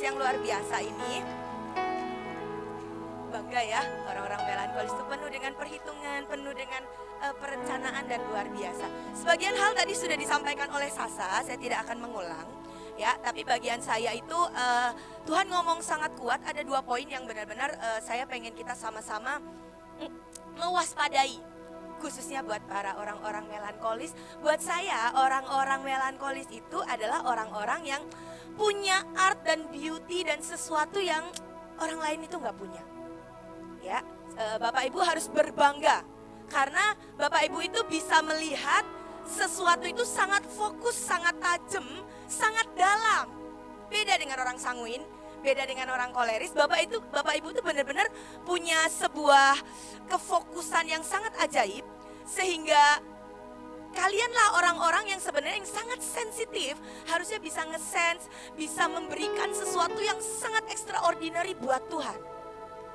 yang luar biasa ini. Bangga ya, orang-orang melankolis itu penuh dengan perhitungan, penuh dengan perencanaan dan luar biasa. Sebagian hal tadi sudah disampaikan oleh Sasa, saya tidak akan mengulang. Ya, tapi bagian saya itu Tuhan ngomong sangat kuat. Ada 2 poin yang benar-benar saya pengen kita sama-sama mewaspadai, khususnya buat para orang-orang melankolis. Buat saya, orang-orang melankolis itu adalah orang-orang yang punya art dan beauty dan sesuatu yang orang lain itu nggak punya. Ya, Bapak Ibu harus berbangga karena Bapak Ibu itu bisa melihat sesuatu itu sangat fokus, sangat tajam, sangat dalam. Beda dengan orang sanguin, beda dengan orang koleris. Bapak Ibu itu benar-benar punya sebuah kefokusan yang sangat ajaib, sehingga kalianlah orang-orang yang sebenarnya yang sangat sensitif, harusnya bisa nge-sense, bisa memberikan sesuatu yang sangat extraordinary buat Tuhan.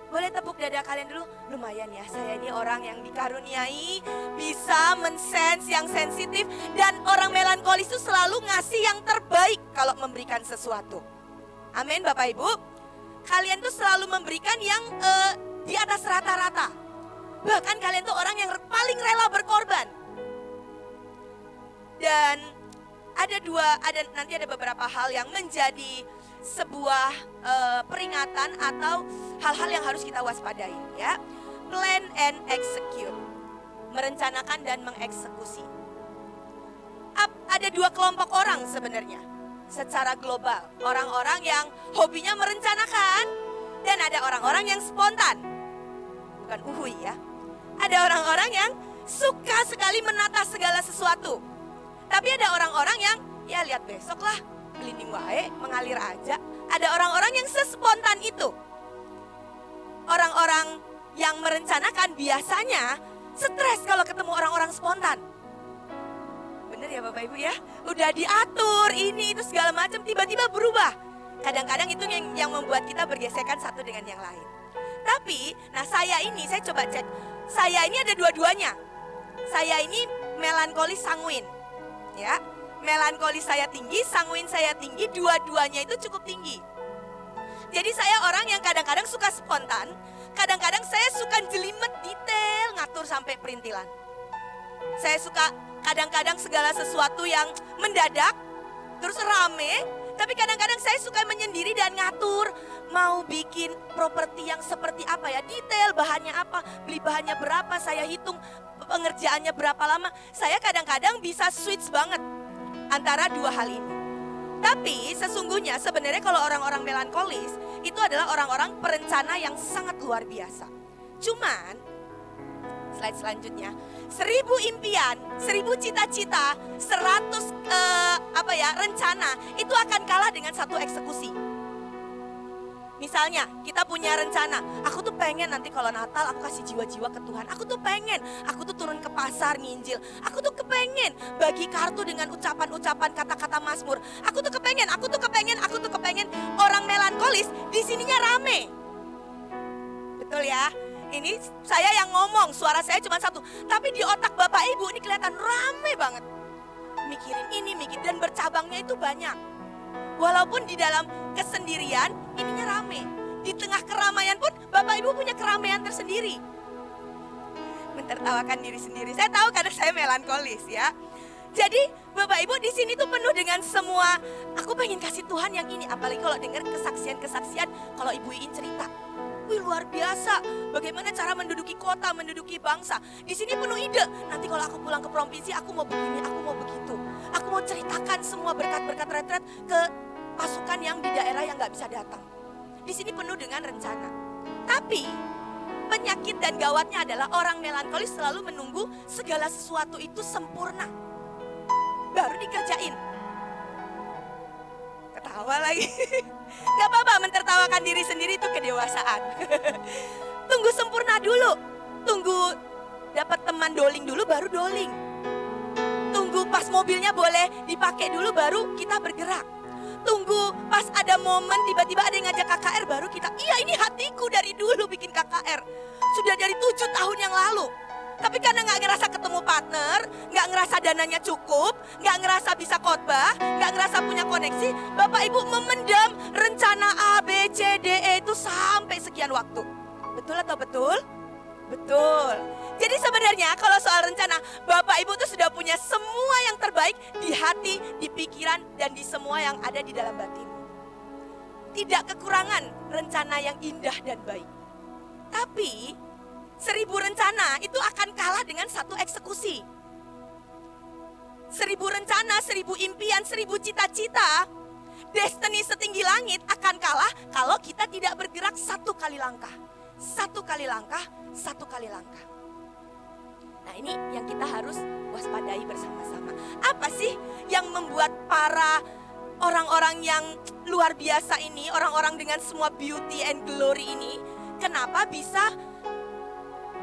Boleh tepuk dada kalian dulu? Lumayan ya, saya ini orang yang dikaruniai bisa men-sense yang sensitif. Dan orang melankolis itu selalu ngasih yang terbaik kalau memberikan sesuatu. Amin Bapak Ibu. Kalian tuh selalu memberikan yang di atas rata-rata. Bahkan kalian tuh orang yang paling rela berkorban. Dan nanti ada beberapa hal yang menjadi sebuah peringatan atau hal-hal yang harus kita waspadai ya. Plan and execute. Merencanakan dan mengeksekusi. Ada 2 kelompok orang sebenarnya secara global. Orang-orang yang hobinya merencanakan dan ada orang-orang yang spontan. Bukan uhui ya. Ada orang-orang yang suka sekali menata segala sesuatu. Tapi ada orang-orang yang ya lihat besok lah, gelinding wae, mengalir aja. Ada orang-orang yang sespontan itu. Orang-orang yang merencanakan biasanya stres kalau ketemu orang-orang spontan. Bener ya Bapak Ibu ya? Udah diatur ini itu segala macam, tiba-tiba berubah. Kadang-kadang itu yang membuat kita bergesekan satu dengan yang lain. Tapi, saya coba cek. Saya ini ada dua-duanya. Saya ini melankolis sanguin. Ya, melankolis saya tinggi, sanguin saya tinggi, dua-duanya itu cukup tinggi. Jadi saya orang yang kadang-kadang suka spontan, kadang-kadang saya suka jelimet detail, ngatur sampai perintilan. Saya suka kadang-kadang segala sesuatu yang mendadak, terus rame, tapi kadang-kadang saya suka menyendiri dan ngatur. Mau bikin properti yang seperti apa ya, detail bahannya apa, beli bahannya berapa, saya hitung pengerjaannya berapa lama. Saya kadang-kadang bisa switch banget antara 2 hal ini. Tapi sesungguhnya sebenarnya kalau orang-orang melankolis itu adalah orang-orang perencana yang sangat luar biasa. Cuman slide selanjutnya, 1000 impian, 1000 cita-cita, 100 rencana itu akan kalah dengan 1 eksekusi. Misalnya kita punya rencana, aku tuh pengen nanti kalau Natal aku kasih jiwa-jiwa ke Tuhan. Aku tuh pengen, aku tuh turun ke pasar nginjil. Aku tuh kepengen bagi kartu dengan ucapan-ucapan kata-kata Mazmur. Aku tuh kepengen. Orang melankolis di sininya rame. Betul ya? Ini saya yang ngomong, suara saya cuma satu. Tapi di otak Bapak Ibu ini kelihatan rame banget. Mikirin ini, dan bercabangnya itu banyak. Walaupun di dalam kesendirian, ininya rame. Di tengah keramaian pun Bapak Ibu punya keramaian tersendiri. Mentertawakan diri sendiri. Saya tahu karena saya melankolis ya. Jadi Bapak Ibu di sini tuh penuh dengan semua, aku pengen kasih Tuhan yang ini. Apalagi kalau dengar kesaksian-kesaksian, kalau Ibu Iin cerita. Wih luar biasa, bagaimana cara menduduki kota, menduduki bangsa. Di sini penuh ide, nanti kalau aku pulang ke provinsi aku mau begini, aku mau begitu. Aku mau ceritakan semua berkat-berkat retret ke pasukan yang di daerah yang gak bisa datang. Di sini penuh dengan rencana. Tapi penyakit dan gawatnya adalah orang melankolis selalu menunggu segala sesuatu itu sempurna. Baru dikerjain. Ketawa lagi. Gak apa-apa mentertawakan diri sendiri itu kedewasaan. Tunggu sempurna dulu. Tunggu dapat teman doling dulu baru doling. Tunggu pas mobilnya boleh dipakai dulu baru kita bergerak. Tunggu pas ada momen tiba-tiba ada yang ngajak KKR baru kita, iya ini hatiku dari dulu bikin KKR. Sudah dari 7 tahun yang lalu. Tapi karena gak ngerasa ketemu partner, gak ngerasa dananya cukup, gak ngerasa bisa khotbah, gak ngerasa punya koneksi, Bapak Ibu memendam rencana Betul? Betul. Jadi sebenarnya kalau soal rencana, Bapak Ibu tuh sudah punya semua yang terbaik di hati, di pikiran, dan di semua yang ada di dalam batin. Tidak kekurangan rencana yang indah dan baik. Tapi 1000 rencana itu akan kalah dengan 1 eksekusi. 1000 rencana, 1000 impian, 1000 cita-cita, destiny setinggi langit akan kalah kalau kita tidak bergerak 1 kali langkah. 1 kali langkah, 1 kali langkah. Nah, ini yang kita harus waspadai bersama-sama. Apa sih yang membuat para orang-orang yang luar biasa ini, orang-orang dengan semua beauty and glory ini, kenapa bisa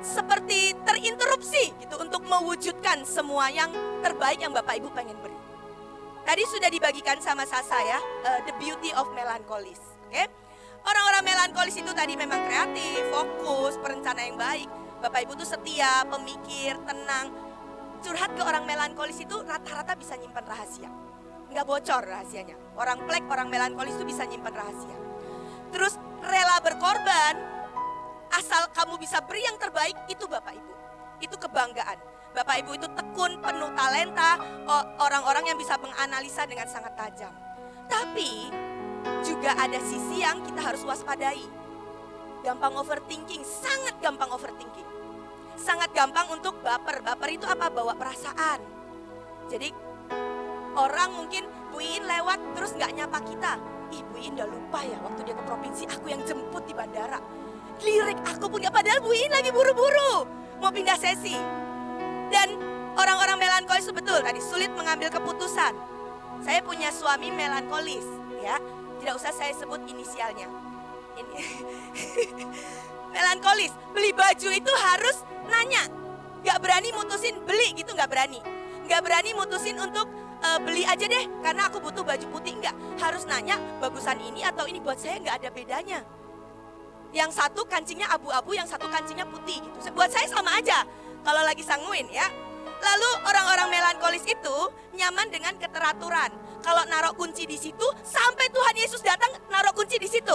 seperti terinterupsi gitu untuk mewujudkan semua yang terbaik yang Bapak Ibu pengen beri. Tadi sudah dibagikan sama Sasa ya, the beauty of melancholis. Oke? Orang-orang melankolis itu tadi memang kreatif, fokus, perencana yang baik. Bapak Ibu tuh setia, pemikir, tenang. Curhat ke orang melankolis itu rata-rata bisa nyimpan rahasia. Nggak bocor rahasianya. Orang plek, orang melankolis itu bisa nyimpan rahasia. Terus rela berkorban, asal kamu bisa beri yang terbaik, itu Bapak Ibu. Itu kebanggaan. Bapak Ibu itu tekun, penuh talenta, orang-orang yang bisa menganalisa dengan sangat tajam. Tapi juga ada sisi yang kita harus waspadai. Gampang overthinking, sangat gampang overthinking. Sangat gampang untuk baper. Baper itu apa? Bawa perasaan. Jadi orang mungkin Bu Iin lewat terus gak nyapa kita. Ih, Bu Iin udah lupa ya waktu dia ke provinsi aku yang jemput di bandara. Lirik aku punya, padahal Bu Iin lagi buru-buru mau pindah sesi. Dan orang-orang melankolis itu betul tadi sulit mengambil keputusan. Saya punya suami melankolis ya. Tidak usah saya sebut inisialnya. Ini melankolis, beli baju itu harus nanya. Gak berani mutusin beli gitu, gak berani. Gak berani mutusin untuk beli aja deh karena aku butuh baju putih, enggak. Harus nanya bagusan ini atau ini, buat saya gak ada bedanya. Yang satu kancingnya abu-abu, yang satu kancingnya putih gitu. Buat saya sama aja kalau lagi sanguin ya. Lalu orang-orang melankolis itu nyaman dengan keteraturan. Kalau naruh kunci di situ, sampai Tuhan Yesus datang naruh kunci di situ.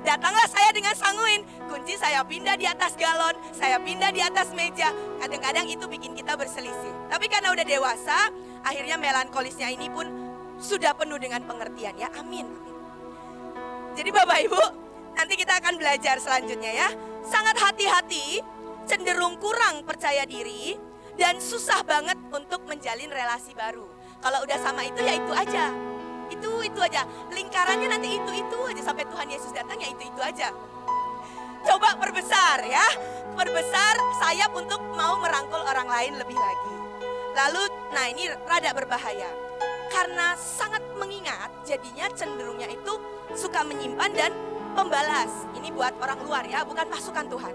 Datanglah saya dengan sanguin, kunci saya pindah di atas galon, saya pindah di atas meja. Kadang-kadang itu bikin kita berselisih. Tapi karena udah dewasa, akhirnya melankolisnya ini pun sudah penuh dengan pengertian ya. Amin. Jadi Bapak Ibu, nanti kita akan belajar selanjutnya ya. Sangat hati-hati, cenderung kurang percaya diri, dan susah banget untuk menjalin relasi baru. Kalau udah sama itu ya itu aja. Itu aja. Lingkarannya nanti itu aja sampai Tuhan Yesus datang ya itu aja. Coba perbesar ya. Perbesar sayap untuk mau merangkul orang lain lebih lagi. Lalu nah ini rada berbahaya. Karena sangat mengingat jadinya cenderungnya itu suka menyimpan dan pembalas. Ini buat orang luar ya, bukan pasukan Tuhan.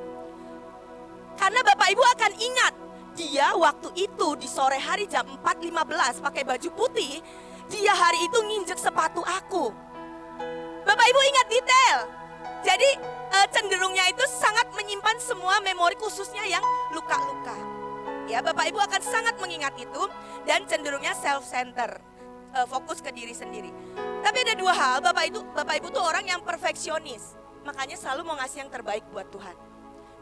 Karena Bapak Ibu akan ingat, dia waktu itu di sore hari jam 4.15 pakai baju putih, dia hari itu nginjek sepatu aku. Bapak Ibu ingat detail. Jadi cenderungnya itu sangat menyimpan semua memori khususnya yang luka-luka. Ya, Bapak Ibu akan sangat mengingat itu dan cenderungnya self-center, fokus ke diri sendiri. Tapi ada dua hal, Bapak Ibu tuh orang yang perfeksionis. Makanya selalu mau ngasih yang terbaik buat Tuhan.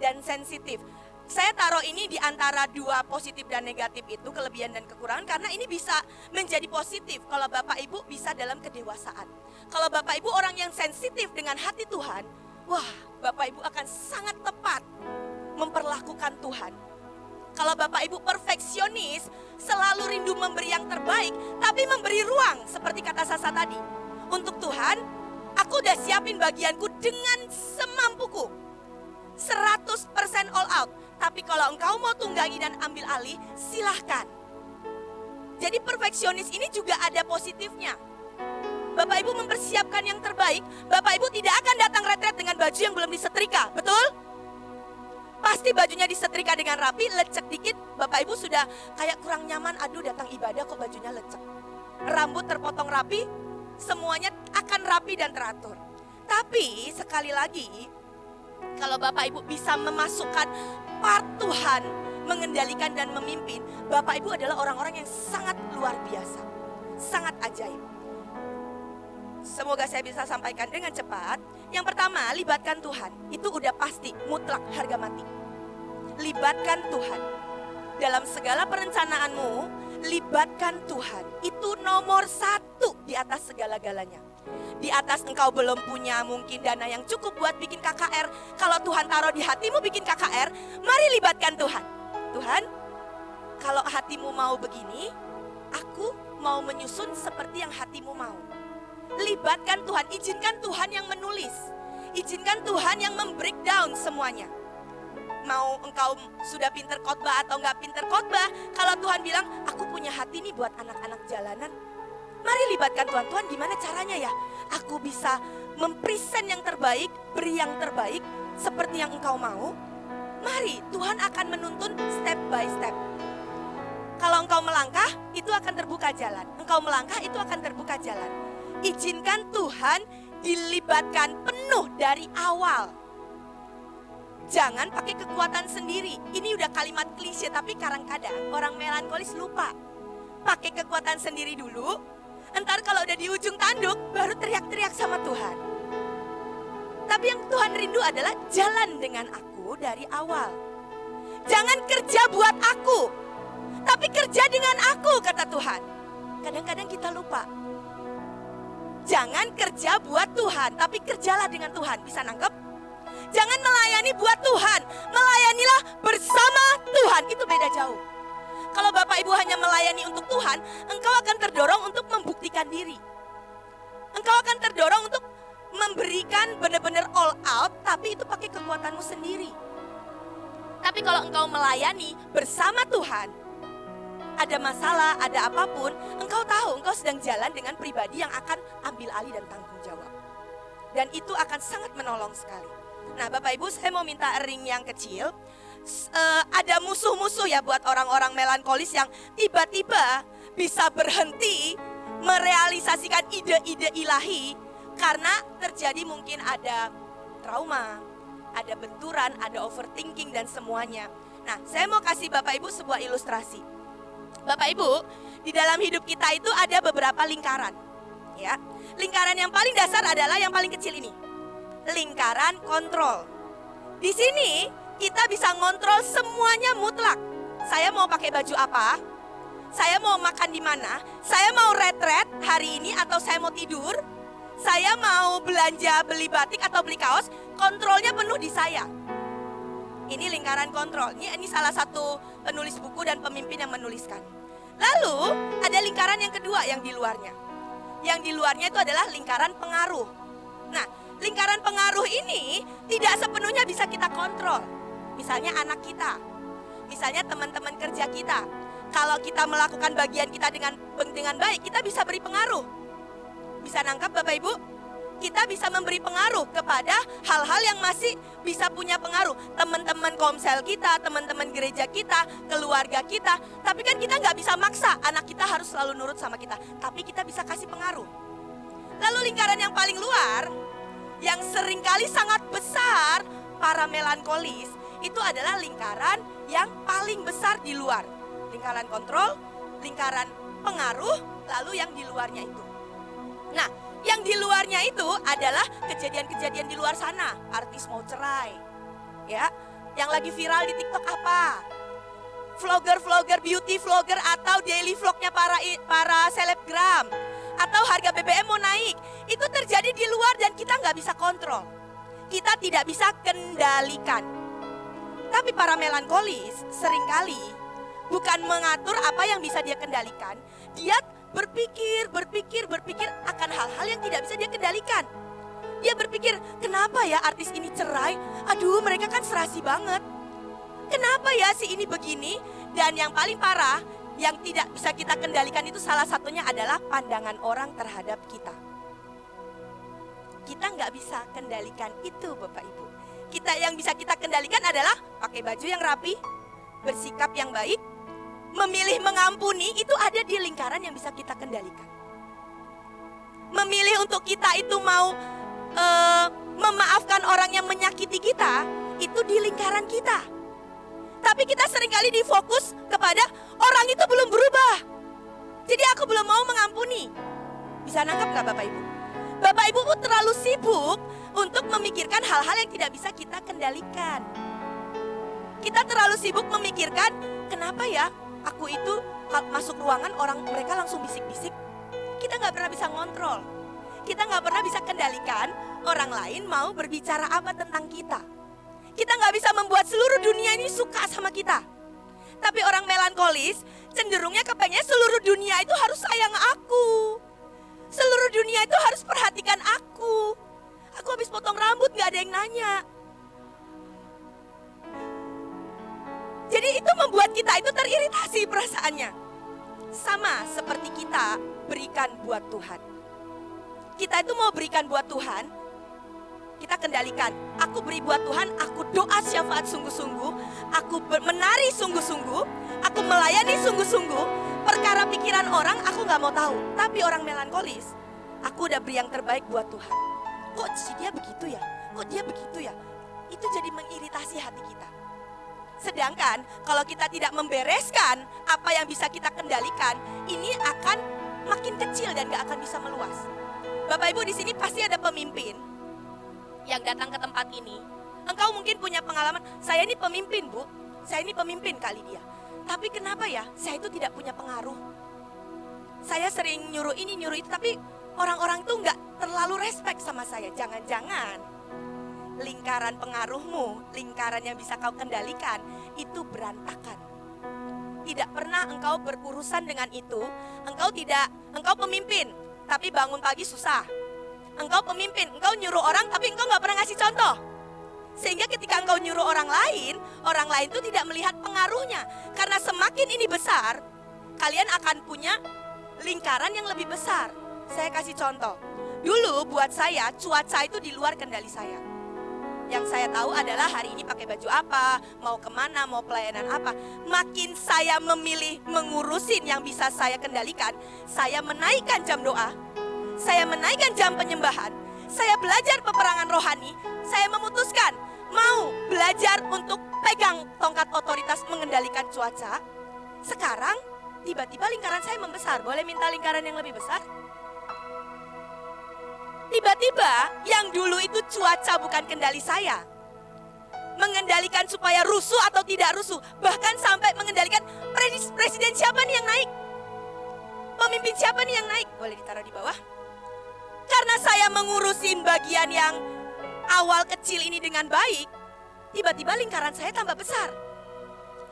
Dan sensitif. Saya taruh ini di antara dua positif dan negatif itu, kelebihan dan kekurangan, karena ini bisa menjadi positif kalau Bapak Ibu bisa dalam kedewasaan. Kalau Bapak Ibu orang yang sensitif dengan hati Tuhan, wah, Bapak Ibu akan sangat tepat memperlakukan Tuhan. Kalau Bapak Ibu perfeksionis, selalu rindu memberi yang terbaik, tapi memberi ruang seperti kata Sasa tadi. Untuk Tuhan, aku udah siapin bagianku dengan semampuku. 100% all out. Tapi kalau engkau mau tunggangi dan ambil alih, silahkan. Jadi perfeksionis ini juga ada positifnya. Bapak Ibu mempersiapkan yang terbaik, Bapak Ibu tidak akan datang retret dengan baju yang belum disetrika, betul? Pasti bajunya disetrika dengan rapi, lecek dikit, Bapak Ibu sudah kayak kurang nyaman, aduh datang ibadah kok bajunya lecek. Rambut terpotong rapi, semuanya akan rapi dan teratur. Tapi sekali lagi, kalau Bapak Ibu bisa memasukkan part Tuhan, mengendalikan dan memimpin, Bapak Ibu adalah orang-orang yang sangat luar biasa, sangat ajaib. semoga saya bisa sampaikan dengan cepat. Yang pertama, libatkan Tuhan. Itu udah pasti, mutlak, harga mati. Libatkan Tuhan. Dalam segala perencanaanmu, libatkan Tuhan. Itu nomor 1 di atas segala-galanya. Di atas engkau belum punya mungkin dana yang cukup buat bikin KKR. Kalau Tuhan taruh di hatimu bikin KKR, mari libatkan Tuhan. Tuhan, kalau hatimu mau begini, aku mau menyusun seperti yang hatimu mau. Libatkan Tuhan, izinkan Tuhan yang menulis. Izinkan Tuhan yang membreakdown semuanya. Mau engkau sudah pinter khotbah atau enggak pinter khotbah, kalau Tuhan bilang, aku punya hati nih buat anak-anak jalanan. Mari libatkan Tuhan. Tuhan, gimana caranya ya? Aku bisa mempresent yang terbaik, beri yang terbaik seperti yang engkau mau. Mari, Tuhan akan menuntun step by step. Kalau engkau melangkah, itu akan terbuka jalan. Engkau melangkah, itu akan terbuka jalan. Izinkan Tuhan dilibatkan penuh dari awal. Jangan pakai kekuatan sendiri. Ini udah kalimat klise, tapi kadang-kadang orang melankolis lupa. Pakai kekuatan sendiri dulu, entar kalau udah di ujung tanduk, baru teriak-teriak sama Tuhan. Tapi yang Tuhan rindu adalah jalan dengan aku dari awal. Jangan kerja buat aku, tapi kerja dengan aku, kata Tuhan. Kadang-kadang kita lupa. Jangan kerja buat Tuhan, tapi kerjalah dengan Tuhan. Bisa nangkep? Jangan melayani buat Tuhan, melayanilah bersama Tuhan. Itu beda jauh. Kalau Bapak Ibu hanya melayani untuk Tuhan, engkau akan terdorong untuk membuktikan diri. Engkau akan terdorong untuk memberikan benar-benar all out, tapi itu pakai kekuatanmu sendiri. Tapi kalau engkau melayani bersama Tuhan, ada masalah, ada apapun, engkau tahu engkau sedang jalan dengan pribadi yang akan ambil alih dan tanggung jawab. Dan itu akan sangat menolong sekali. Nah, Bapak Ibu, saya mau minta ring yang kecil. Ada musuh-musuh ya buat orang-orang melankolis yang tiba-tiba bisa berhenti merealisasikan ide-ide ilahi karena terjadi mungkin ada trauma, ada benturan, ada overthinking dan semuanya. Nah, saya mau kasih Bapak Ibu sebuah ilustrasi. Bapak Ibu, di dalam hidup kita itu ada beberapa lingkaran. Ya, lingkaran yang paling dasar adalah yang paling kecil ini. Lingkaran kontrol. Di sini kita bisa ngontrol semuanya mutlak. Saya mau pakai baju apa? Saya mau makan di mana? Saya mau retret hari ini atau saya mau tidur? Saya mau belanja, beli batik atau beli kaos? Kontrolnya penuh di saya. Ini lingkaran kontrol. Ini salah satu penulis buku dan pemimpin yang menuliskan. Lalu ada lingkaran yang kedua yang di luarnya. Yang di luarnya itu adalah lingkaran pengaruh. Nah, lingkaran pengaruh ini tidak sepenuhnya bisa kita kontrol. Misalnya anak kita, misalnya teman-teman kerja kita. Kalau kita melakukan bagian kita dengan baik, kita bisa beri pengaruh. Bisa nangkap Bapak Ibu? Kita bisa memberi pengaruh kepada hal-hal yang masih bisa punya pengaruh. Teman-teman komsel kita, teman-teman gereja kita, keluarga kita. Tapi kan kita nggak bisa maksa anak kita harus selalu nurut sama kita. Tapi kita bisa kasih pengaruh. Lalu lingkaran yang paling luar, yang seringkali sangat besar para melankolis, itu adalah lingkaran yang paling besar di luar. Lingkaran kontrol, lingkaran pengaruh, lalu yang di luarnya itu. Nah, yang di luarnya itu adalah kejadian-kejadian di luar sana. Artis mau cerai, ya. Yang lagi viral di TikTok apa? Vlogger, beauty vlogger atau daily vlognya para selebgram. Atau harga BBM mau naik. Itu terjadi di luar dan kita nggak bisa kontrol. Kita tidak bisa kendalikan. Tapi para melankolis seringkali bukan mengatur apa yang bisa dia kendalikan. Dia berpikir akan hal-hal yang tidak bisa dia kendalikan. Dia berpikir, kenapa ya artis ini cerai? Aduh, mereka kan serasi banget. Kenapa ya si ini begini? Dan yang paling parah, yang tidak bisa kita kendalikan itu salah satunya adalah pandangan orang terhadap kita. Kita nggak bisa kendalikan itu, Bapak Ibu. Yang bisa kita kendalikan adalah pakai baju yang rapi, bersikap yang baik, memilih mengampuni. Itu ada di lingkaran yang bisa kita kendalikan. Memilih untuk kita itu mau memaafkan orang yang menyakiti kita, itu di lingkaran kita. Tapi kita seringkali difokus kepada orang itu belum berubah, jadi aku belum mau mengampuni. Bisa nangkep gak Bapak Ibu? Bapak Ibu terlalu sibuk untuk memikirkan hal-hal yang tidak bisa kita kendalikan. Kita terlalu sibuk memikirkan, kenapa ya aku itu masuk ruangan orang mereka langsung bisik-bisik. Kita nggak pernah bisa ngontrol. Kita nggak pernah bisa kendalikan orang lain mau berbicara apa tentang kita. Kita nggak bisa membuat seluruh dunia ini suka sama kita. Tapi orang melankolis cenderungnya kepengen seluruh dunia itu harus sayang aku. Seluruh dunia itu harus perhatikan aku. Aku habis potong rambut gak ada yang nanya. Jadi itu membuat kita itu teriritasi perasaannya. Sama seperti kita berikan buat Tuhan. Kita itu mau berikan buat Tuhan, kita kendalikan. Aku beri buat Tuhan, aku doa syafaat sungguh-sungguh, aku menari sungguh-sungguh, aku melayani sungguh-sungguh. Perkara pikiran orang aku gak mau tahu. Tapi orang melankolis, aku udah beri yang terbaik buat Tuhan. Kok dia begitu ya? Kok dia begitu ya? Itu jadi mengiritasi hati kita. Sedangkan kalau kita tidak membereskan apa yang bisa kita kendalikan, ini akan makin kecil dan gak akan bisa meluas. Bapak Ibu di sini pasti ada pemimpin yang datang ke tempat ini. Engkau mungkin punya pengalaman, saya ini pemimpin Bu, saya ini pemimpin kali dia. Tapi kenapa ya saya itu tidak punya pengaruh? Saya sering nyuruh ini nyuruh itu, tapi orang-orang itu gak terlalu respect sama saya. Jangan-jangan lingkaran pengaruhmu, lingkaran yang bisa kau kendalikan itu berantakan. Tidak pernah engkau berurusan dengan itu. Engkau pemimpin, tapi bangun pagi susah. Engkau pemimpin, engkau nyuruh orang tapi engkau gak pernah ngasih contoh. Sehingga ketika engkau nyuruh orang lain itu tidak melihat pengaruhnya. Karena semakin ini besar, kalian akan punya lingkaran yang lebih besar. Saya kasih contoh. Dulu buat saya cuaca itu di luar kendali saya. Yang saya tahu adalah hari ini pakai baju apa, mau kemana, mau pelayanan apa. Makin saya memilih mengurusin yang bisa saya kendalikan, saya menaikkan jam doa, saya menaikkan jam penyembahan, saya belajar peperangan rohani, saya memutuskan mau belajar untuk pegang tongkat otoritas mengendalikan cuaca. Sekarang tiba-tiba lingkaran saya membesar. Boleh minta lingkaran yang lebih besar? Tiba-tiba yang dulu itu cuaca bukan kendali saya, mengendalikan supaya rusuh atau tidak rusuh, bahkan sampai mengendalikan presiden siapa nih yang naik, pemimpin siapa nih yang naik, boleh ditaruh di bawah. Karena saya mengurusin bagian yang awal kecil ini dengan baik, tiba-tiba lingkaran saya tambah besar.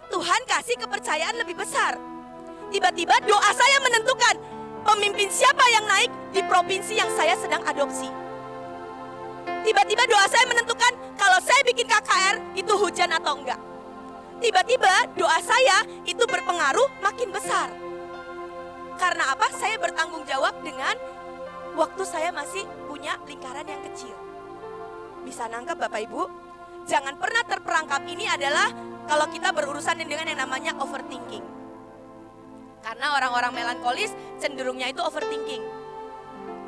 Tuhan kasih kepercayaan lebih besar. Tiba-tiba doa saya menentukan pemimpin siapa yang naik di provinsi yang saya sedang adopsi. Tiba-tiba doa saya menentukan kalau saya bikin KKR itu hujan atau enggak. Tiba-tiba doa saya itu berpengaruh makin besar. Karena apa? Saya bertanggung jawab dengan waktu saya masih punya lingkaran yang kecil. Bisa nangkep Bapak Ibu? Jangan pernah terperangkap ini adalah kalau kita berurusan dengan yang namanya overthinking. Karena orang-orang melankolis cenderungnya itu overthinking.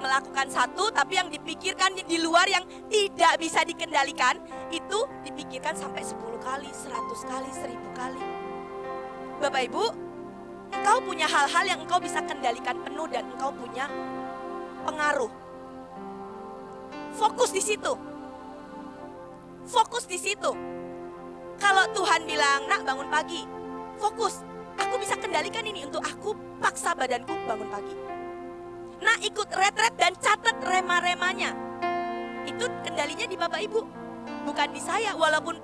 Melakukan satu tapi yang dipikirkan di luar yang tidak bisa dikendalikan, itu dipikirkan sampai 10 kali, 100 kali, 1000 kali. Bapak Ibu, engkau punya hal-hal yang engkau bisa kendalikan penuh dan engkau punya pengaruh. Fokus di situ. Fokus di situ. Kalau Tuhan bilang, nak bangun pagi, fokus. Aku bisa kendalikan ini untuk aku paksa badanku bangun pagi. Nah ikut retret dan catat rema-remanya. Itu kendalinya di Bapak Ibu, bukan di saya. Walaupun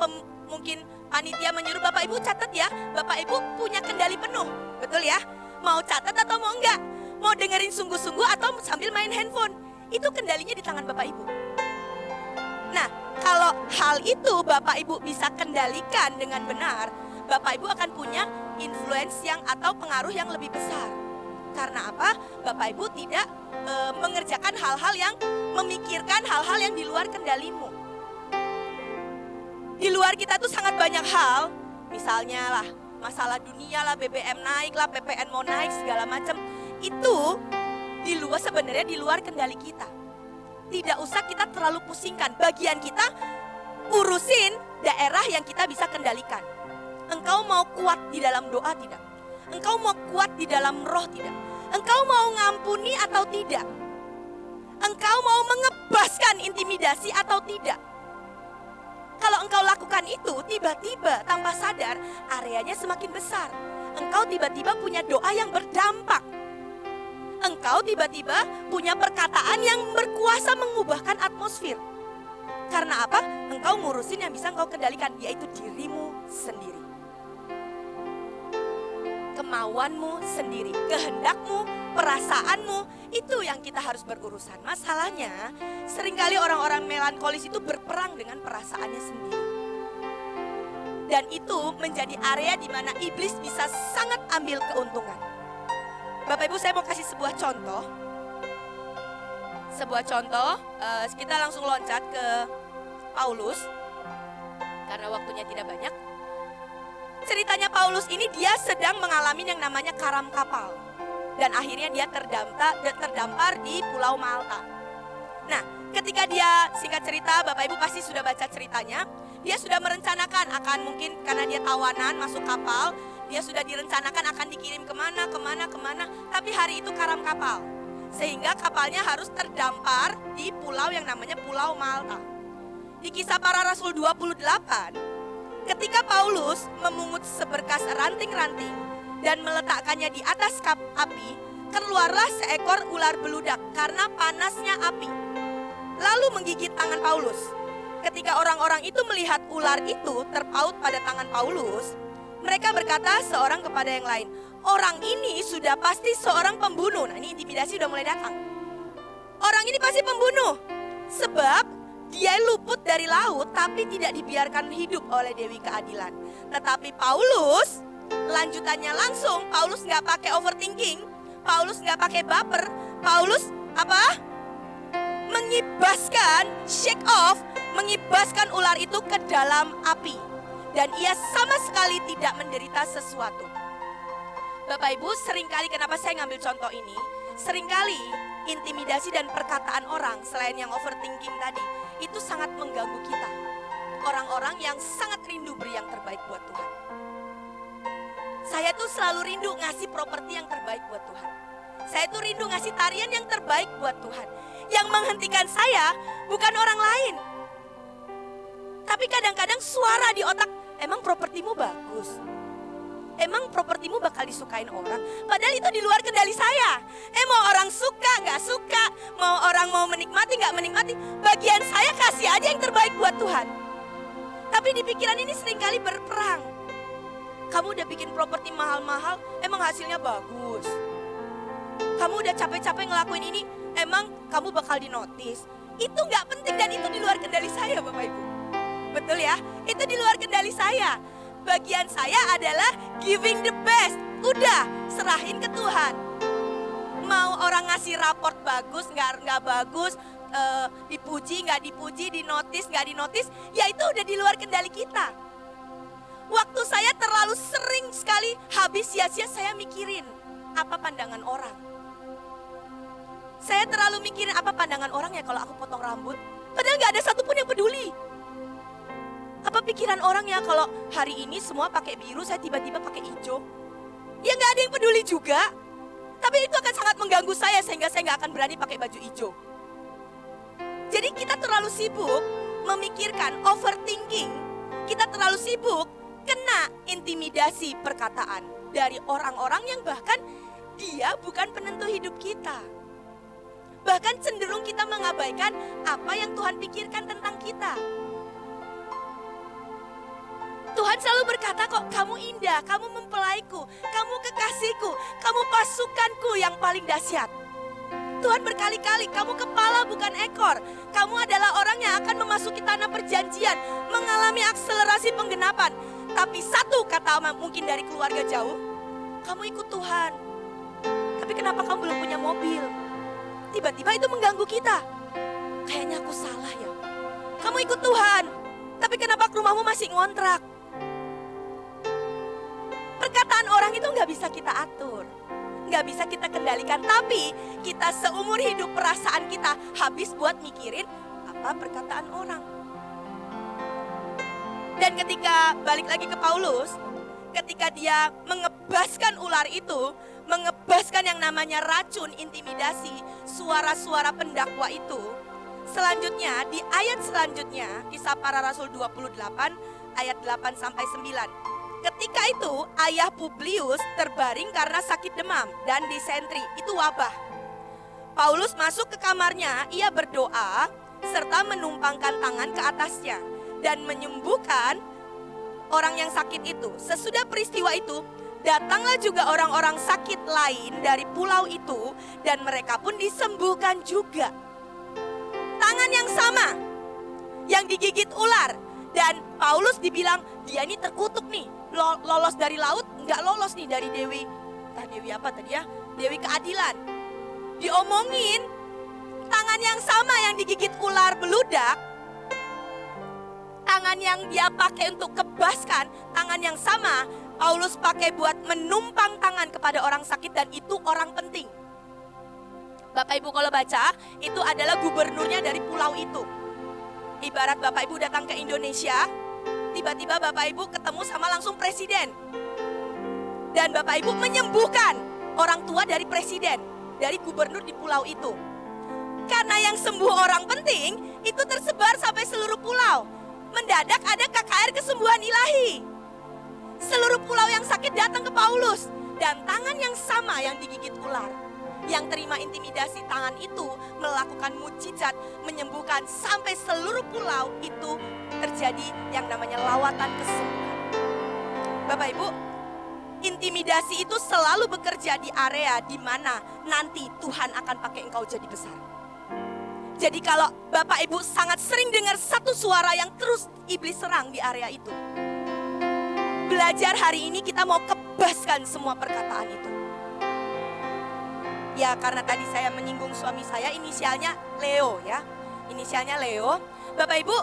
mungkin panitia menyuruh Bapak Ibu catat ya, Bapak Ibu punya kendali penuh. Betul ya? Mau catat atau mau enggak? Mau dengerin sungguh-sungguh atau sambil main handphone? Itu kendalinya di tangan Bapak Ibu. Nah kalau hal itu Bapak Ibu bisa kendalikan dengan benar, Bapak Ibu akan punya influence yang atau pengaruh yang lebih besar. Karena apa? Bapak Ibu tidak mengerjakan hal-hal yang memikirkan hal-hal yang di luar kendalimu. Di luar kita tuh sangat banyak hal, misalnya lah masalah dunia lah, BBM naik lah, PPN mau naik segala macam. Itu sebenarnya di luar kendali kita. Tidak usah kita terlalu pusingkan. Bagian kita urusin daerah yang kita bisa kendalikan. Engkau mau kuat di dalam doa tidak? Engkau mau kuat di dalam roh tidak? Engkau mau ngampuni atau tidak? Engkau mau mengebaskan intimidasi atau tidak? Kalau engkau lakukan itu, tiba-tiba tanpa sadar areanya semakin besar. Engkau tiba-tiba punya doa yang berdampak. Engkau tiba-tiba punya perkataan yang berkuasa mengubahkan atmosfer. Karena apa? Engkau ngurusin yang bisa engkau kendalikan, yaitu dirimu sendiri. Kemauanmu sendiri, kehendakmu, perasaanmu, itu yang kita harus berurusan. Masalahnya, seringkali orang-orang melankolis itu berperang dengan perasaannya sendiri. Dan itu menjadi area di mana iblis bisa sangat ambil keuntungan. Bapak Ibu, saya mau kasih sebuah contoh. Kita langsung loncat ke Paulus, karena waktunya tidak banyak. Ceritanya Paulus ini, dia sedang mengalami yang namanya karam kapal. Dan akhirnya dia terdampar di Pulau Malta. Nah, ketika dia, singkat cerita, Bapak Ibu pasti sudah baca ceritanya. Dia sudah merencanakan akan mungkin karena dia tawanan masuk kapal. Dia sudah direncanakan akan dikirim kemana. Tapi hari itu karam kapal. Sehingga kapalnya harus terdampar di pulau yang namanya Pulau Malta. Di Kisah Para Rasul 28, ketika Paulus memungut seberkas ranting-ranting dan meletakkannya di atas api, keluarlah seekor ular beludak karena panasnya api, lalu menggigit tangan Paulus. Ketika orang-orang itu melihat ular itu terpaut pada tangan Paulus, mereka berkata seorang kepada yang lain, orang ini sudah pasti seorang pembunuh. Nah, ini intimidasi sudah mulai datang. Orang ini pasti pembunuh, sebab dia luput dari laut tapi tidak dibiarkan hidup oleh Dewi Keadilan. Tetapi Paulus, lanjutannya langsung, Paulus nggak pakai overthinking, Paulus nggak pakai baper, Paulus apa? Mengibaskan ular itu ke dalam api. Dan ia sama sekali tidak menderita sesuatu. Bapak Ibu, seringkali kenapa saya ngambil contoh ini? Seringkali intimidasi dan perkataan orang selain yang overthinking tadi, itu sangat mengganggu kita. Orang-orang yang sangat rindu beri yang terbaik buat Tuhan. Saya tuh selalu rindu ngasih properti yang terbaik buat Tuhan. Saya tuh rindu ngasih tarian yang terbaik buat Tuhan. Yang menghentikan saya bukan orang lain. Tapi kadang-kadang suara di otak, emang propertimu bagus? Emang propertimu bakal disukain orang? Padahal itu di luar kendali saya. Mau orang suka, gak suka, mau orang mau menikmati, gak menikmati, bagian saya kasih aja yang terbaik buat Tuhan. Tapi di pikiran ini seringkali berperang. Kamu udah bikin properti mahal-mahal, emang hasilnya bagus? Kamu udah capek-capek ngelakuin ini, emang kamu bakal dinotis? Itu gak penting dan itu di luar kendali saya, Bapak Ibu. Betul ya? Itu di luar kendali saya. Bagian saya adalah giving the best. Udah, serahin ke Tuhan. Mau orang ngasih raport bagus, nggak bagus, dipuji, nggak dipuji, dinotis, nggak dinotis, ya itu udah di luar kendali kita. Waktu saya terlalu sering sekali habis sia-sia saya mikirin apa pandangan orang. Saya terlalu mikirin apa pandangan orang ya kalau aku potong rambut. Padahal nggak ada satupun yang peduli. Apa pikiran orang ya kalau hari ini semua pakai biru, saya tiba-tiba pakai hijau? Ya nggak ada yang peduli juga. Tapi itu akan sangat mengganggu saya sehingga saya nggak akan berani pakai baju hijau. Jadi kita terlalu sibuk memikirkan overthinking. Kita terlalu sibuk kena intimidasi perkataan dari orang-orang yang bahkan dia bukan penentu hidup kita. Bahkan cenderung kita mengabaikan apa yang Tuhan pikirkan tentang kita. Tuhan selalu berkata kok, kamu indah, kamu mempelaiku, kamu kekasihku, kamu pasukanku yang paling dahsyat. Tuhan berkali-kali, kamu kepala bukan ekor. Kamu adalah orang yang akan memasuki tanah perjanjian, mengalami akselerasi penggenapan. Tapi satu kata mungkin dari keluarga jauh, kamu ikut Tuhan. Tapi kenapa kamu belum punya mobil? Tiba-tiba itu mengganggu kita. Kayaknya aku salah ya. Kamu ikut Tuhan, tapi kenapa rumahmu masih ngontrak? Perkataan orang itu nggak bisa kita atur, nggak bisa kita kendalikan. Tapi kita seumur hidup perasaan kita habis buat mikirin apa perkataan orang. Dan ketika balik lagi ke Paulus, ketika dia mengebaskan ular itu, mengebaskan yang namanya racun intimidasi, suara-suara pendakwa itu. Selanjutnya di ayat selanjutnya, Kisah Para Rasul 28 ayat 8 sampai 9. Ketika itu ayah Publius terbaring karena sakit demam dan disentri, itu wabah. Paulus masuk ke kamarnya, ia berdoa serta menumpangkan tangan ke atasnya dan menyembuhkan orang yang sakit itu. Sesudah peristiwa itu, datanglah juga orang-orang sakit lain dari pulau itu dan mereka pun disembuhkan juga. Tangan yang sama yang digigit ular, dan Paulus dibilang dia ini terkutuk nih, lolos dari laut, nggak lolos nih dari Dewi, entah Dewi apa tadi ya, Dewi Keadilan. Diomongin tangan yang sama yang digigit ular beludak, tangan yang dia pakai untuk kebaskan, tangan yang sama Paulus pakai buat menumpang tangan kepada orang sakit, dan itu orang penting. Bapak Ibu kalau baca, itu adalah gubernurnya dari pulau itu. Ibarat Bapak Ibu datang ke Indonesia, tiba-tiba Bapak Ibu ketemu sama langsung presiden. Dan Bapak Ibu menyembuhkan orang tua dari presiden, dari gubernur di pulau itu. Karena yang sembuh orang penting, itu tersebar sampai seluruh pulau. Mendadak ada KKR kesembuhan ilahi. Seluruh pulau yang sakit datang ke Paulus. Dan tangan yang sama yang digigit ular, yang terima intimidasi, tangan itu melakukan mukjizat, menyembuhkan sampai seluruh pulau itu terjadi yang namanya lawatan kesembuhan. Bapak Ibu, intimidasi itu selalu bekerja di area di mana nanti Tuhan akan pakai engkau jadi besar. Jadi kalau Bapak Ibu sangat sering dengar satu suara yang terus iblis serang di area itu, belajar hari ini kita mau kebaskan semua perkataan itu. Ya karena tadi saya menyinggung suami saya, inisialnya Leo ya. Inisialnya Leo. Bapak Ibu,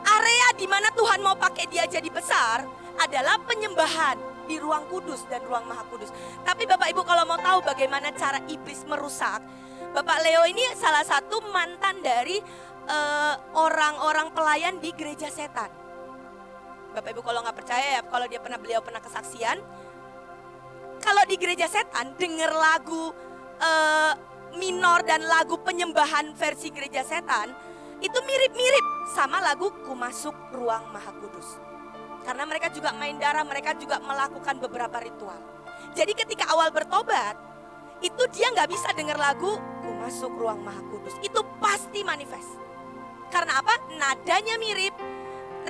area di mana Tuhan mau pakai dia jadi besar adalah penyembahan di ruang kudus dan ruang maha kudus. Tapi Bapak Ibu kalau mau tahu bagaimana cara iblis merusak, Bapak Leo ini salah satu mantan dari orang-orang pelayan di gereja setan. Bapak Ibu kalau nggak percaya ya, kalau beliau pernah kesaksian, kalau di gereja setan dengar lagu minor dan lagu penyembahan versi gereja setan, itu mirip-mirip sama lagu Ku Masuk Ruang Maha Kudus. Karena mereka juga main darah, mereka juga melakukan beberapa ritual. Jadi ketika awal bertobat, itu dia nggak bisa dengar lagu Ku Masuk Ruang Maha Kudus. Itu pasti manifest. Karena apa? Nadanya mirip,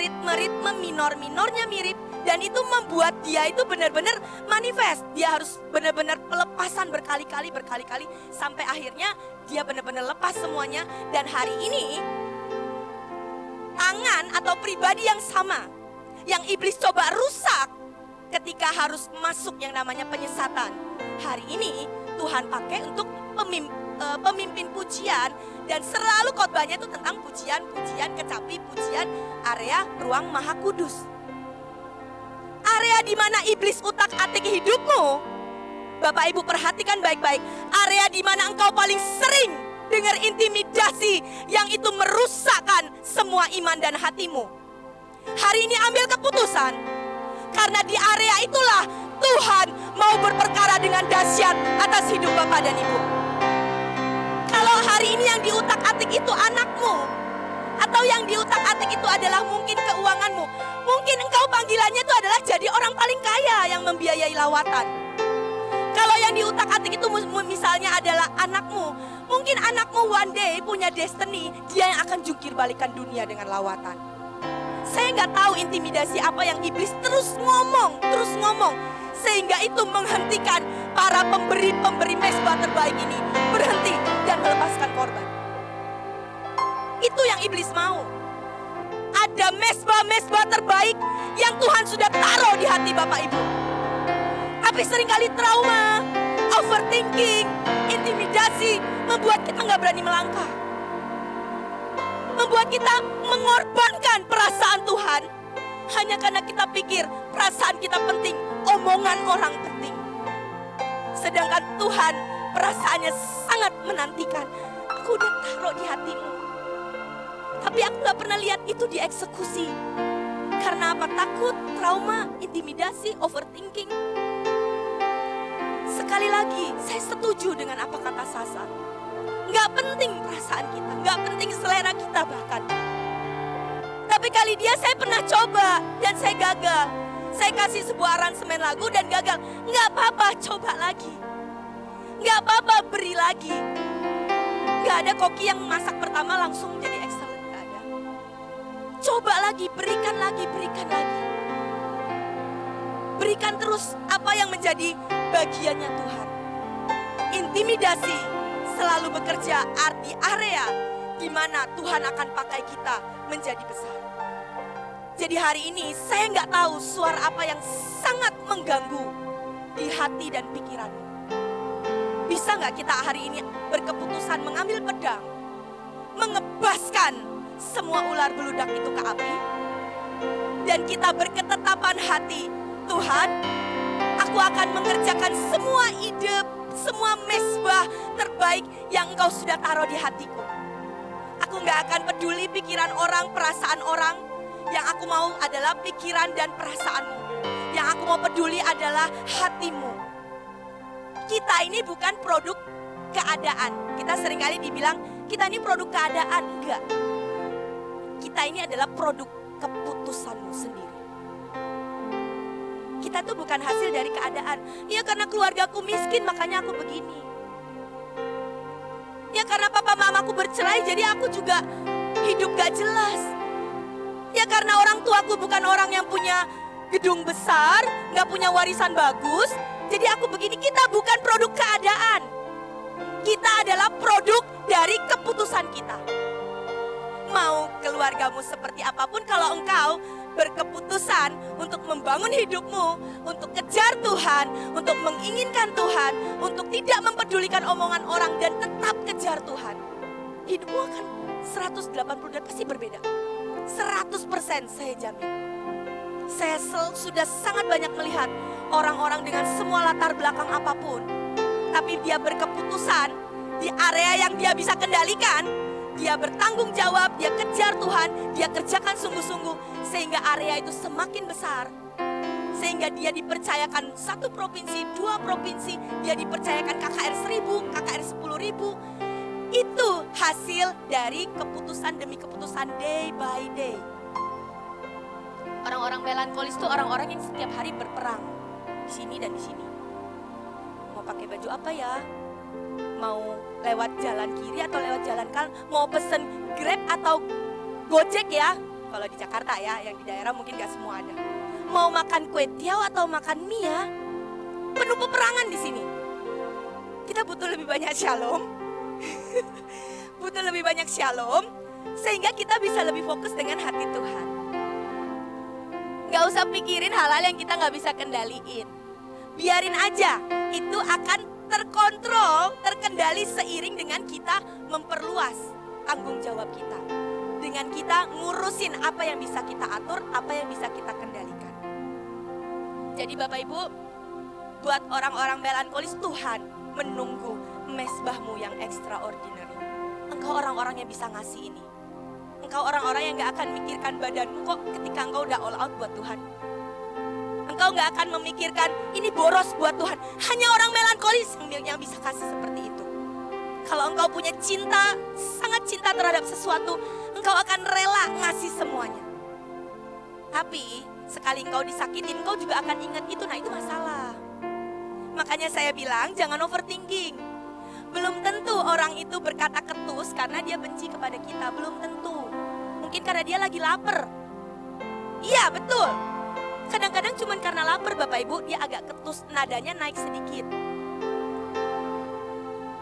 ritme-ritme minor-minornya mirip. Dan itu membuat dia itu benar-benar manifest. Dia harus benar-benar pelepasan berkali-kali sampai akhirnya dia benar-benar lepas semuanya. Dan hari ini tangan atau pribadi yang sama yang iblis coba rusak ketika harus masuk yang namanya penyesatan, hari ini Tuhan pakai untuk pemimpin pujian, dan selalu khotbahnya itu tentang pujian, kecapi, pujian, area ruang maha kudus. Area di mana iblis utak-atik hidupmu, Bapak Ibu perhatikan baik-baik. Area di mana engkau paling sering dengar intimidasi yang itu merusakkan semua iman dan hatimu. Hari ini ambil keputusan, karena di area itulah Tuhan mau berperkara dengan dahsyat atas hidup Bapak dan Ibu. Kalau hari ini yang diutak-atik itu anakmu, atau yang diutak-atik itu adalah mungkin keuanganmu, mungkin engkau panggilannya itu adalah jadi orang paling kaya yang membiayai lawatan. Kalau yang diutak-atik itu misalnya adalah anakmu, mungkin anakmu one day punya destiny, dia yang akan jungkir balikan dunia dengan lawatan. Saya nggak tahu intimidasi apa yang iblis terus ngomong, sehingga itu menghentikan para pemberi mezbah terbaik ini berhenti dan melepaskan korban. Itu yang iblis mau. Ada mezbah terbaik yang Tuhan sudah taruh di hati Bapak Ibu. Tapi seringkali trauma, overthinking, intimidasi membuat kita nggak berani melangkah. Membuat kita mengorbankan perasaan Tuhan hanya karena kita pikir perasaan kita penting, omongan orang penting. Sedangkan Tuhan perasaannya sangat menantikan. Aku udah taruh di hatimu, tapi aku gak pernah lihat itu dieksekusi. Karena apa? Takut, trauma, intimidasi, overthinking. Sekali lagi, saya setuju dengan apa kata Sasa. Nggak penting perasaan kita, nggak penting selera kita bahkan. Tapi kali dia saya pernah coba dan saya gagal. Saya kasih sebuah aransemen lagu dan gagal. Nggak apa-apa, coba lagi. Nggak apa-apa, beri lagi. Nggak ada koki yang masak pertama langsung jadi excellent, nggak ada. Coba lagi, berikan lagi, berikan lagi. Berikan terus apa yang menjadi bagiannya Tuhan. Intimidasi selalu bekerja di area di mana Tuhan akan pakai kita menjadi besar. Jadi hari ini saya nggak tahu suara apa yang sangat mengganggu di hati dan pikiranmu. Bisa nggak kita hari ini berkeputusan mengambil pedang, mengebaskan semua ular beludak itu ke api, dan kita berketetapan hati, Tuhan, aku akan mengerjakan semua ide, semua mesbah terbaik yang Engkau sudah taruh di hatiku. Aku nggak akan peduli pikiran orang, perasaan orang. Yang aku mau adalah pikiran dan perasaanmu. Yang aku mau peduli adalah hatimu. Kita ini bukan produk keadaan. Kita seringkali dibilang kita ini produk keadaan. Enggak. Kita ini adalah produk keputusanmu sendiri. Kita tuh bukan hasil dari keadaan. Ya karena keluargaku miskin makanya aku begini. Ya karena papa mamaku bercerai jadi aku juga hidup gak jelas. Ya karena orang tuaku bukan orang yang punya gedung besar, gak punya warisan bagus. Jadi aku begini, kita bukan produk keadaan. Kita adalah produk dari keputusan kita. Mau keluargamu seperti apapun, kalau engkau berkeputusan untuk membangun hidupmu, untuk kejar Tuhan, untuk menginginkan Tuhan, untuk tidak mempedulikan omongan orang dan tetap kejar Tuhan, hidupmu akan 180 derajat pasti berbeda. 100% saya jamin. Saya sudah sangat banyak melihat orang-orang dengan semua latar belakang apapun, tapi dia berkeputusan di area yang dia bisa kendalikan. Dia bertanggung jawab, dia kejar Tuhan, dia kerjakan sungguh-sungguh sehingga area itu semakin besar. Sehingga dia dipercayakan 1 provinsi, 2 provinsi, dia dipercayakan KKR 1000, KKR 10.000. Itu hasil dari keputusan demi keputusan day by day. Orang-orang melankolis itu orang-orang yang setiap hari berperang di sini dan di sini. Mau pakai baju apa ya? Mau lewat jalan kiri atau lewat jalan kanan? Mau pesen Grab atau Gojek ya? Kalau di Jakarta ya, yang di daerah mungkin gak semua ada. Mau makan kue tiaw atau makan mie ya? Penuh peperangan di sini. Kita butuh lebih banyak shalom. Butuh lebih banyak shalom sehingga kita bisa lebih fokus dengan hati Tuhan. Gak usah pikirin hal-hal yang kita gak bisa kendaliin. Biarin aja, itu akan terkontrol, terkendali seiring dengan kita memperluas tanggung jawab kita. Dengan kita ngurusin apa yang bisa kita atur, apa yang bisa kita kendalikan. Jadi Bapak Ibu, buat orang-orang melankolis, Tuhan menunggu mesbahmu yang extraordinary. Engkau orang-orang yang bisa ngasih ini. Engkau orang-orang yang gak akan mikirkan badanmu kok ketika engkau udah all out buat Tuhan. Engkau gak akan memikirkan ini boros buat Tuhan. Hanya orang melankolis yang bisa kasih seperti itu. Kalau engkau punya cinta, sangat cinta terhadap sesuatu, engkau akan rela ngasih semuanya. Tapi sekali engkau disakitin, engkau juga akan ingat itu. Nah itu masalah. Makanya saya bilang jangan overthinking. Belum tentu orang itu berkata ketus karena dia benci kepada kita. Belum tentu. Mungkin karena dia lagi lapar. Iya betul. Kadang-kadang cuma karena lapar Bapak Ibu dia agak ketus, nadanya naik sedikit.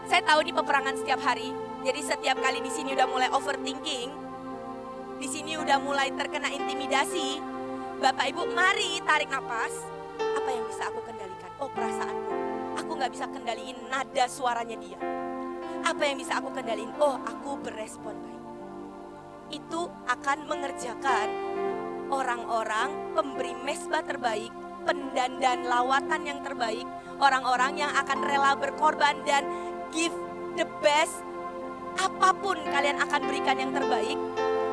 Saya tahu di peperangan setiap hari. Jadi setiap kali di sini udah mulai overthinking, di sini udah mulai terkena intimidasi. Bapak Ibu mari tarik nafas. Apa yang bisa aku kendalikan? Oh perasaanku. Aku gak bisa kendaliin nada suaranya dia. Apa yang bisa aku kendaliin? Oh aku berespon baik. Itu akan mengerjakan orang-orang pemberi mesbah terbaik, pendandan lawatan yang terbaik, orang-orang yang akan rela berkorban dan give the best. Apapun kalian akan berikan yang terbaik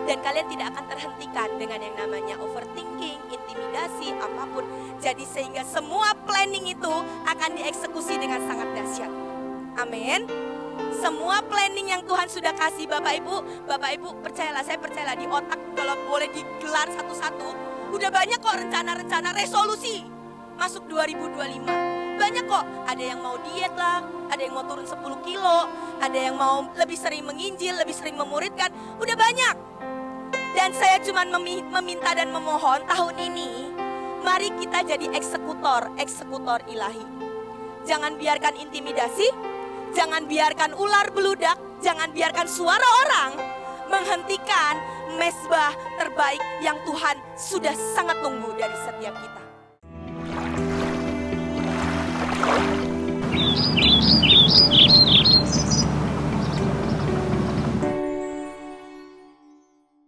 Dan kalian tidak akan terhentikan dengan yang namanya overthinking, intimidasi, apapun. Jadi sehingga semua planning itu akan dieksekusi dengan sangat dahsyat. Amin. Semua planning yang Tuhan sudah kasih Bapak Ibu percayalah, saya percayalah di otak kalau boleh digelar satu-satu, udah banyak kok rencana-rencana resolusi masuk 2025. Banyak kok, ada yang mau diet lah, ada yang mau turun 10 kilo, ada yang mau lebih sering menginjil, lebih sering memuridkan, udah banyak. Dan saya cuma meminta dan memohon tahun ini, mari kita jadi eksekutor ilahi. Jangan biarkan intimidasi, jangan biarkan ular beludak, jangan biarkan suara orang menghentikan mesbah terbaik yang Tuhan sudah sangat tunggu dari setiap kita.